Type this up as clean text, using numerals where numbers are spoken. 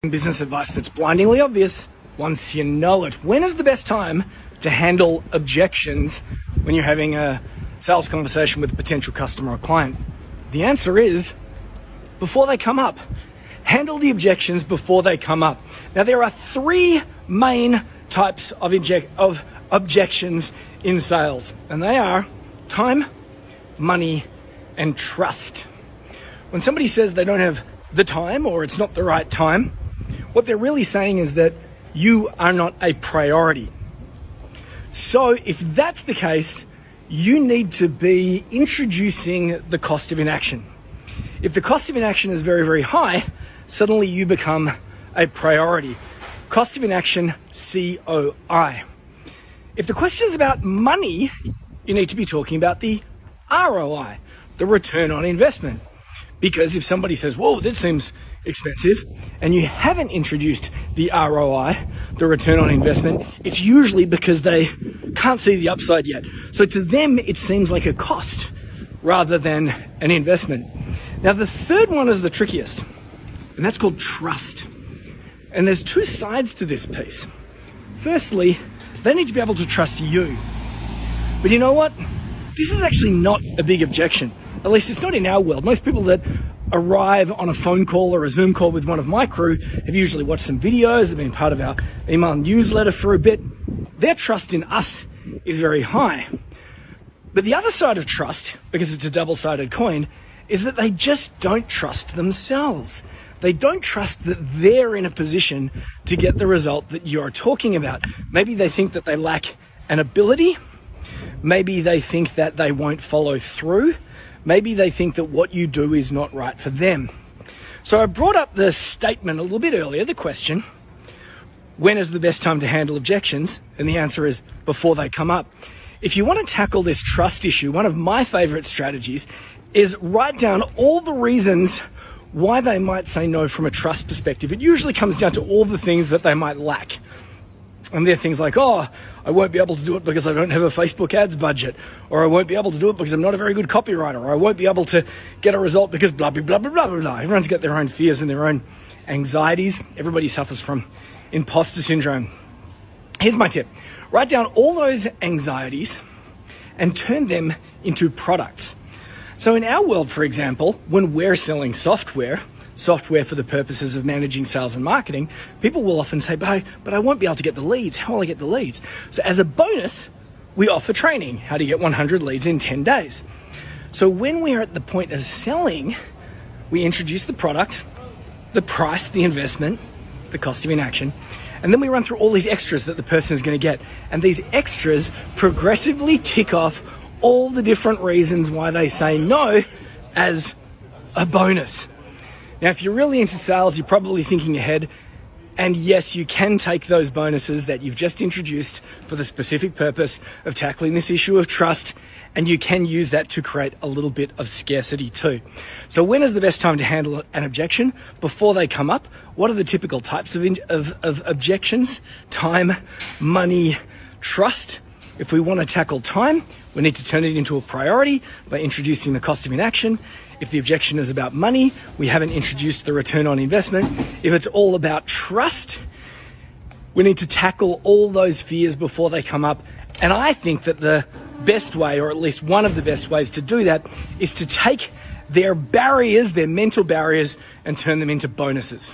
Business advice that's blindingly obvious once you know it. When is the best time to handle objections when you're having a sales conversation with a potential customer or client? The answer is before they come up. Handle the objections before they come up. Now, there are three main types of objections in sales, and they are time, money, and trust. When somebody says they don't have the time or it's not the right time, what they're really saying is that you are not a priority. So if that's the case, you need to be introducing the cost of inaction. If the cost of inaction is very, very high, suddenly you become a priority. Cost of inaction, COI. If the question is about money, you need to be talking about the ROI, the return on investment. Because if somebody says, whoa, that seems expensive, and you haven't introduced the ROI, the return on investment, it's usually because they can't see the upside yet. So to them, it seems like a cost rather than an investment. Now, the third one is the trickiest, and that's called trust. And there's two sides to this piece. Firstly, they need to be able to trust you. But you know what? This is actually not a big objection. At least it's not in our world. Most people that arrive on a phone call or a Zoom call with one of my crew have usually watched some videos, they've been part of our email newsletter for a bit. Their trust in us is very high. But the other side of trust, because it's a double-sided coin, is that they just don't trust themselves. They don't trust that they're in a position to get the result that you're talking about. Maybe they think that they lack an ability. Maybe they think that they won't follow through. Maybe they think that what you do is not right for them. So I brought up the statement a little bit earlier, the question, when is the best time to handle objections? And the answer is before they come up. If you want to tackle this trust issue, one of my favorite strategies is write down all the reasons why they might say no from a trust perspective. It usually comes down to all the things that they might lack. And they're things like, oh, I won't be able to do it because I don't have a Facebook ads budget, or I won't be able to do it because I'm not a very good copywriter, or I won't be able to get a result because blah, blah, blah, blah, blah, blah. Everyone's got their own fears and their own anxieties. Everybody suffers from imposter syndrome. Here's my tip. Write down all those anxieties and turn them into products. So in our world, for example, when we're selling software for the purposes of managing sales and marketing, people will often say, but I won't be able to get the leads. How will I get the leads? So as a bonus, we offer training, how to get 100 leads in 10 days. So when we're at the point of selling, we introduce the product, the price, the investment, the cost of inaction, and then we run through all these extras that the person is going to get. And these extras progressively tick off all the different reasons why they say no as a bonus. Now, if you're really into sales, you're probably thinking ahead. And yes, you can take those bonuses that you've just introduced for the specific purpose of tackling this issue of trust, and you can use that to create a little bit of scarcity too. So when is the best time to handle an objection? Before they come up. What are the typical types of objections? Time, money, trust. If we want to tackle time, we need to turn it into a priority by introducing the cost of inaction. If the objection is about money, we haven't introduced the return on investment. If it's all about trust, we need to tackle all those fears before they come up. And I think that the best way, or at least one of the best ways to do that, is to take their barriers, their mental barriers, and turn them into bonuses.